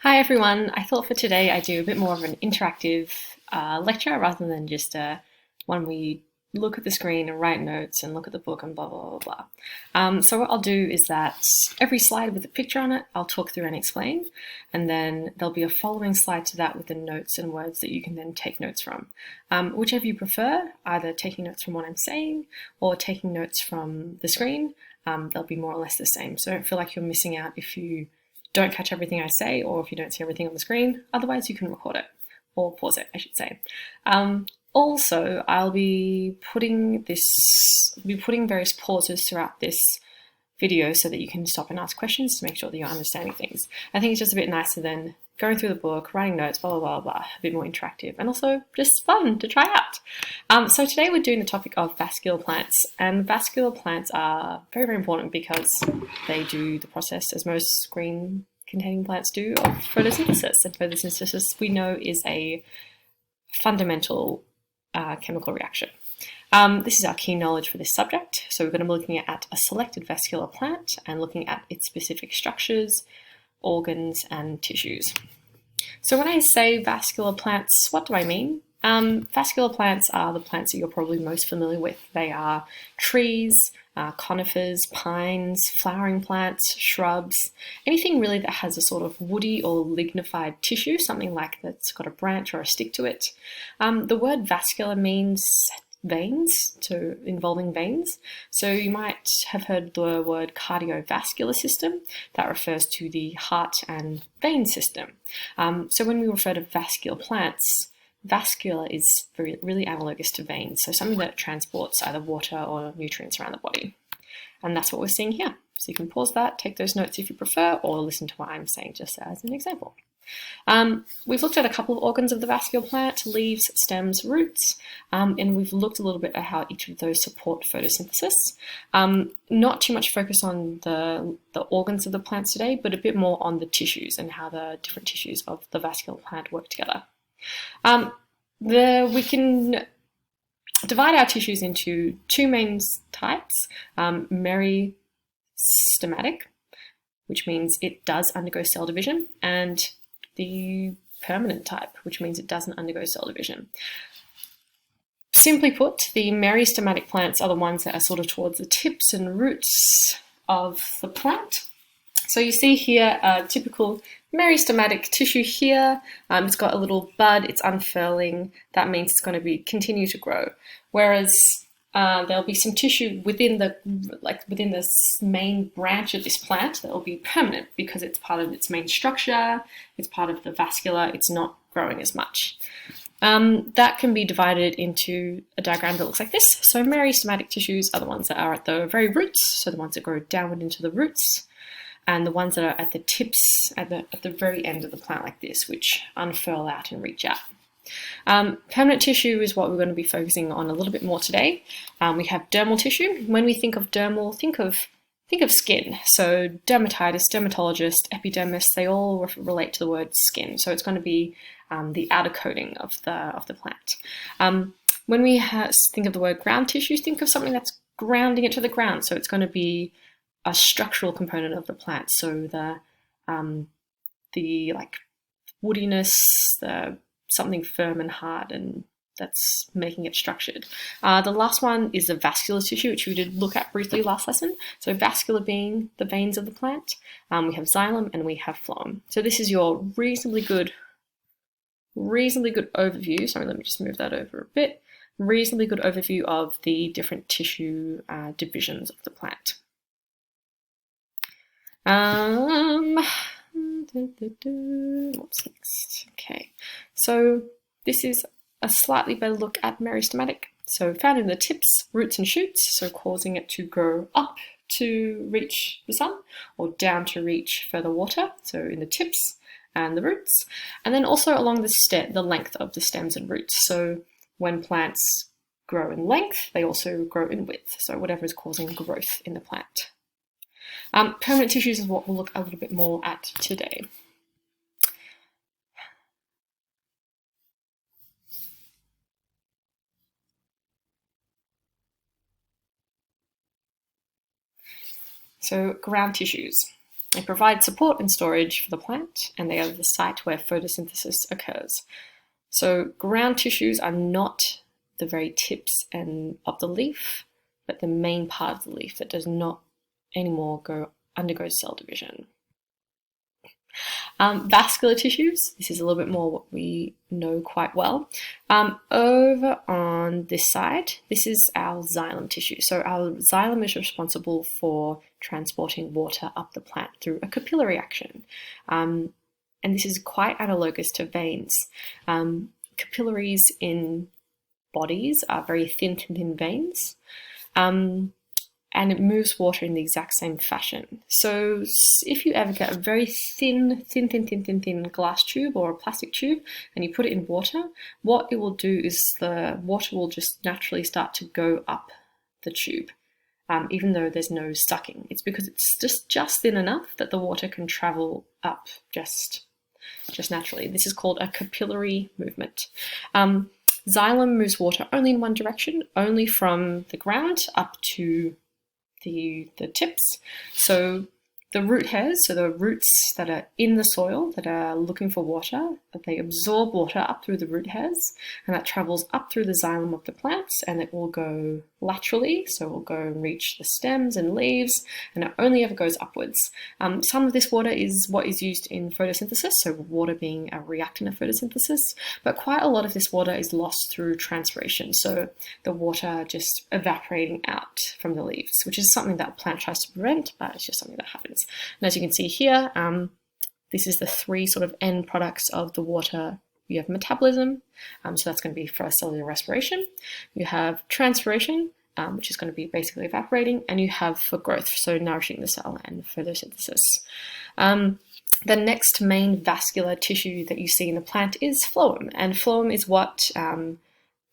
Hi everyone, I thought for today I'd do a bit more of an interactive lecture rather than just one where you look at the screen and write notes and look at the book and blah blah blah blah. So what I'll do is that every slide with a picture on it I'll talk through and explain, and then there'll be a following slide to that with the notes and words that you can then take notes from. Whichever you prefer, either taking notes from what I'm saying or taking notes from the screen, they'll be more or less the same. So don't feel like you're missing out if you don't catch everything I say or if you don't see everything on the screen. Otherwise, you can record it or pause it, I should say. Also, I'll be putting various pauses throughout this video so that you can stop and ask questions to make sure that you're understanding things. I think it's just a bit nicer than going through the book, writing notes, blah, blah, blah, blah, a bit more interactive and also just fun to try out. So today we're doing the topic of vascular plants, and vascular plants are very, very important because they do the process, as most green-containing plants do, of photosynthesis. And photosynthesis, we know, is a fundamental chemical reaction. This is our key knowledge for this subject. So we're going to be looking at a selected vascular plant and looking at its specific structures, organs, and tissues. So when I say vascular plants, what do I mean? Vascular plants are the plants that you're probably most familiar with. They are trees, conifers, pines, flowering plants, shrubs, anything really that has a sort of woody or lignified tissue, something like that's got a branch or a stick to it. The word vascular means veins, so involving veins. So you might have heard the word cardiovascular system. That refers to the heart and vein system. So when we refer to vascular plants, vascular is really analogous to veins, so something that transports either water or nutrients around the body. And that's what we're seeing here. So you can pause that, take those notes if you prefer, or listen to what I'm saying just as an example. We've looked at a couple of organs of the vascular plant: leaves, stems, roots, and we've looked a little bit at how each of those support photosynthesis. Not too much focus on the organs of the plants today, but a bit more on the tissues and how the different tissues of the vascular plant work together. We can divide our tissues into two main types: meristematic, which means it does undergo cell division, and the permanent type, which means it doesn't undergo cell division. Simply put, the meristematic plants are the ones that are sort of towards the tips and roots of the plant. So you see here a typical meristematic tissue here. It's got a little bud, it's unfurling. That means it's going to continue to grow. Whereas there'll be some tissue within this main branch of this plant that will be permanent because it's part of its main structure, it's part of the vascular, it's not growing as much. That can be divided into a diagram that looks like this. So meristematic tissues are the ones that are at the very roots, so the ones that grow downward into the roots, and the ones that are at the tips, at the very end of the plant like this, which unfurl out and reach out. Permanent tissue is what we're going to be focusing on a little bit more today. We have dermal tissue. When we think of dermal, think of skin. So dermatitis, dermatologist, epidermis, they all relate to the word skin. So it's going to be the outer coating of the plant. When we think of the word ground tissue, think of something that's grounding it to the ground. So it's going to be a structural component of the plant. So the like woodiness, something firm and hard, and that's making it structured. The last one is the vascular tissue, which we did look at briefly last lesson. So vascular being the veins of the plant. We have xylem and we have phloem. So this is your reasonably good overview. Sorry, let me just move that over a bit. Reasonably good overview of the different tissue divisions of the plant. What's next? Okay, so this is a slightly better look at meristematic. So found in the tips, roots and shoots, so causing it to grow up to reach the sun or down to reach further water, so in the tips and the roots, and then also along the length of the stems and roots. So when plants grow in length, they also grow in width, so whatever is causing growth in the plant. Permanent tissues is what we'll look a little bit more at today. So ground tissues. They provide support and storage for the plant, and they are the site where photosynthesis occurs. So ground tissues are not the very tips of the leaf, but the main part of the leaf that does not anymore undergo cell division. Vascular tissues, this is a little bit more what we know quite well. Over on this side, this is our xylem tissue. So our xylem is responsible for transporting water up the plant through a capillary action. And this is quite analogous to veins. Capillaries in bodies are very thin veins. And it moves water in the exact same fashion. So if you ever get a very thin glass tube or a plastic tube and you put it in water, what it will do is the water will just naturally start to go up the tube, even though there's no sucking. It's because it's just thin enough that the water can travel up just naturally. This is called a capillary movement. Xylem moves water only in one direction, only from the ground up to the tips. So the root hairs, so the roots that are in the soil that are looking for water, that they absorb water up through the root hairs, and that travels up through the xylem of the plants, and it will go laterally, so it will go and reach the stems and leaves, and it only ever goes upwards. Some of this water is what is used in photosynthesis, so water being a reactant of photosynthesis, but quite a lot of this water is lost through transpiration, so the water just evaporating out from the leaves, which is something that a plant tries to prevent, but it's just something that happens. And as you can see here, this is the three sort of end products of the water. You have metabolism, so that's going to be for cellular respiration. You have transpiration, which is going to be basically evaporating, and you have for growth, so nourishing the cell and photosynthesis. The next main vascular tissue that you see in the plant is phloem, and phloem is what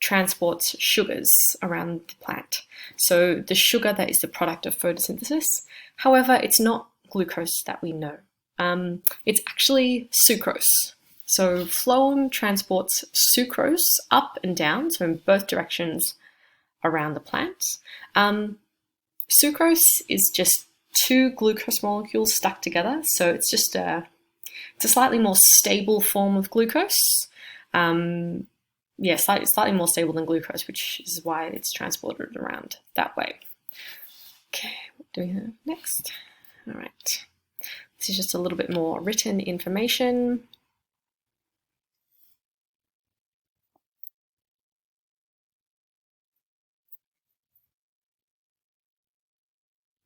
transports sugars around the plant. So the sugar that is the product of photosynthesis, however, it's not glucose that we know. It's actually sucrose. So phloem transports sucrose up and down, so in both directions around the plant. Sucrose is just two glucose molecules stuck together, so it's just it's a slightly more stable form of glucose. Slightly more stable than glucose, which is why it's transported around that way. Okay, what do we have next? All right, this is just a little bit more written information.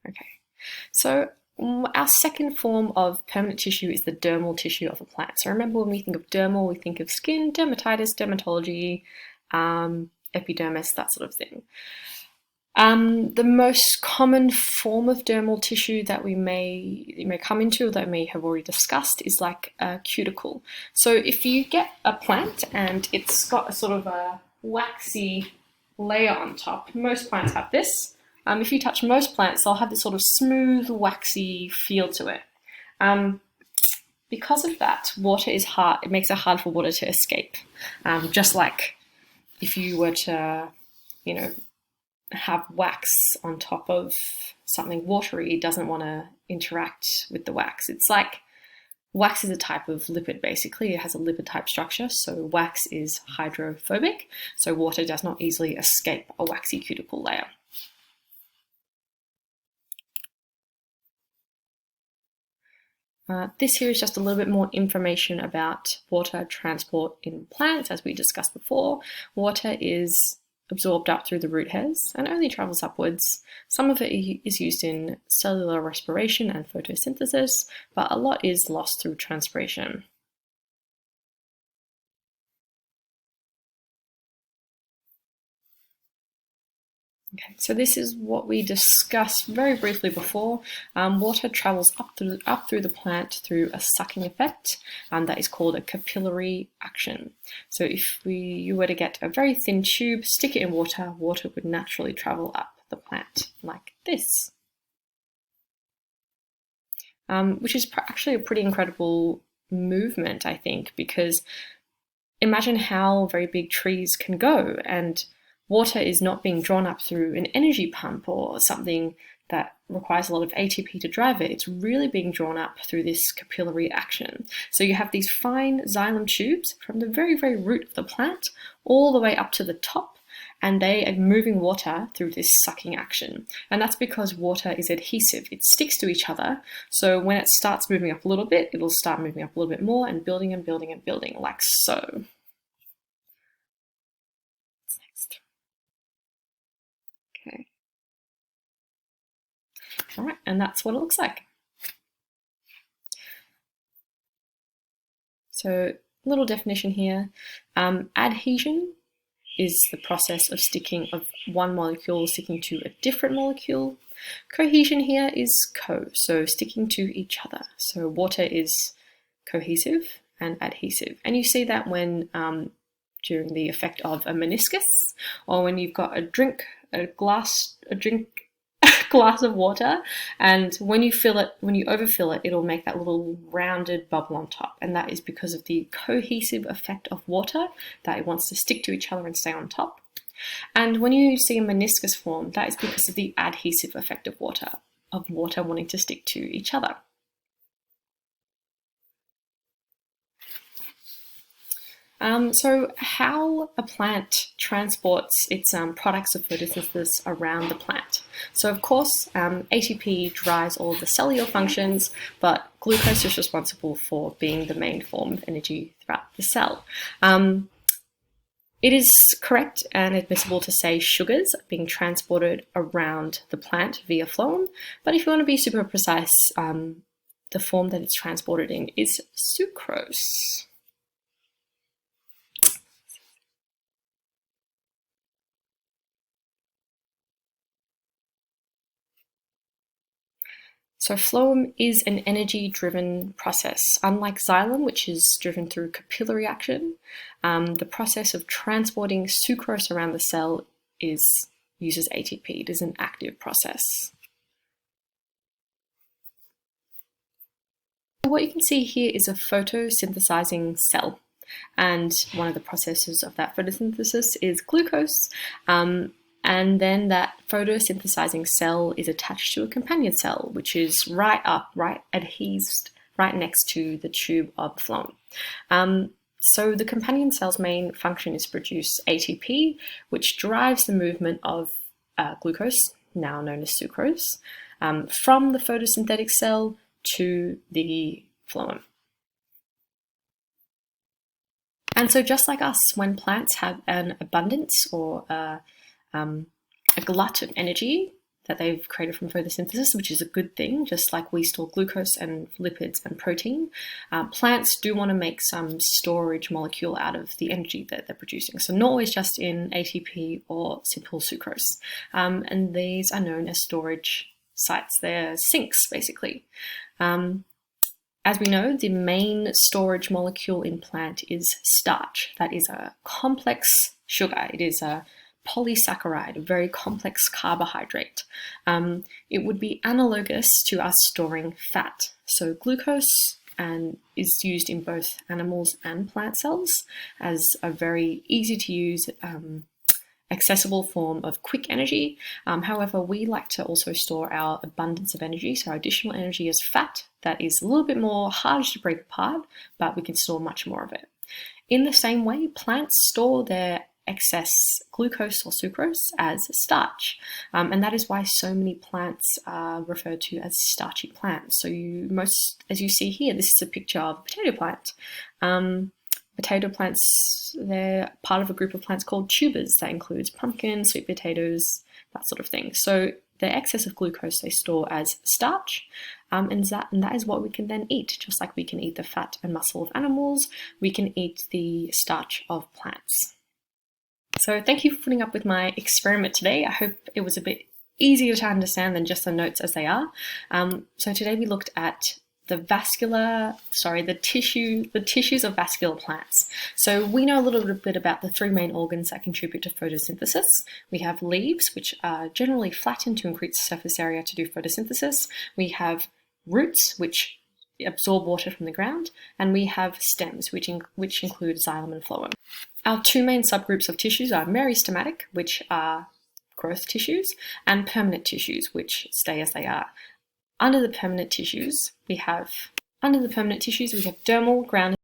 Okay, so our second form of permanent tissue is the dermal tissue of a plant. So remember, when we think of dermal, we think of skin, dermatitis, dermatology, epidermis, that sort of thing. The most common form of dermal tissue that you may come into, or that I may have already discussed, is like a cuticle. So if you get a plant and it's got a sort of a waxy layer on top, most plants have this. If you touch most plants, they'll have this sort of smooth, waxy feel to it. Because of that, water is hard. It makes it hard for water to escape. Just like if you were to, have wax on top of something watery, it doesn't want to interact with the wax. It's like wax is a type of lipid, basically. It has a lipid type structure, so wax is hydrophobic, so water does not easily escape a waxy cuticle layer. This here is just a little bit more information about water transport in plants. As we discussed before, water is absorbed up through the root hairs and only travels upwards. Some of it is used in cellular respiration and photosynthesis, but a lot is lost through transpiration. Okay, so this is what we discussed very briefly before. Water travels up through the plant through a sucking effect, that is called a capillary action. So if you were to get a very thin tube, stick it in water, water would naturally travel up the plant like this. Which is actually a pretty incredible movement, I think, because imagine how very big trees can go, and water is not being drawn up through an energy pump or something that requires a lot of ATP to drive it, it's really being drawn up through this capillary action. So you have these fine xylem tubes from the very, very root of the plant all the way up to the top, and they are moving water through this sucking action. And that's because water is adhesive. It sticks to each other. So when it starts moving up a little bit, it'll start moving up a little bit more and building and building and building, like so. Next. Okay. All right, and that's what it looks like. So, little definition here. Adhesion is the process of one molecule sticking to a different molecule. Cohesion here is so sticking to each other. So water is cohesive and adhesive. And you see that when during the effect of a meniscus, or when you've got a glass of water, and when you overfill it, it'll make that little rounded bubble on top, and that is because of the cohesive effect of water, that it wants to stick to each other and stay on top. And when you see a meniscus form, that is because of the adhesive effect of water wanting to stick to each other. So how a plant transports its products of photosynthesis around the plant. So of course, ATP drives all of the cellular functions, but glucose is responsible for being the main form of energy throughout the cell. It is correct and admissible to say sugars are being transported around the plant via phloem, but if you want to be super precise, the form that it's transported in is sucrose. So phloem is an energy-driven process. Unlike xylem, which is driven through capillary action, the process of transporting sucrose around the cell uses ATP. It is an active process. What you can see here is a photosynthesizing cell, and one of the processes of that photosynthesis is glucose. And then that photosynthesizing cell is attached to a companion cell, which is adhesed right next to the tube of phloem. So the companion cell's main function is to produce ATP, which drives the movement of glucose, now known as sucrose, from the photosynthetic cell to the phloem. And so just like us, when plants have an abundance or a glut of energy that they've created from photosynthesis, which is a good thing, just like we store glucose and lipids and protein, plants do want to make some storage molecule out of the energy that they're producing. So not always just in ATP or simple sucrose. And these are known as storage sites. They're sinks, basically. As we know, the main storage molecule in plant is starch. That is a complex sugar. It is a polysaccharide, a very complex carbohydrate. It would be analogous to us storing fat. So glucose is used in both animals and plant cells as a very easy to use, accessible form of quick energy. However, we like to also store our abundance of energy, so our additional energy as fat. That is a little bit more harder to break apart, but we can store much more of it. In the same way, plants store their excess glucose or sucrose as starch, and that is why so many plants are referred to as starchy plants. So as you see here, this is a picture of a potato plant. Potato plants, they're part of a group of plants called tubers that includes pumpkins, sweet potatoes, that sort of thing. So the excess of glucose they store as starch, and that is what we can then eat. Just like we can eat the fat and muscle of animals, we can eat the starch of plants. So thank you for putting up with my experiment today. I hope it was a bit easier to understand than just the notes as they are. So today we looked at the tissues of vascular plants. So we know a little bit about the three main organs that contribute to photosynthesis. We have leaves, which are generally flattened to increase surface area to do photosynthesis. We have roots, which absorb water from the ground, and we have stems, which include xylem and phloem. Our two main subgroups of tissues are meristematic, which are growth tissues, and permanent tissues, which stay as they are. Under the permanent tissues, we have dermal, ground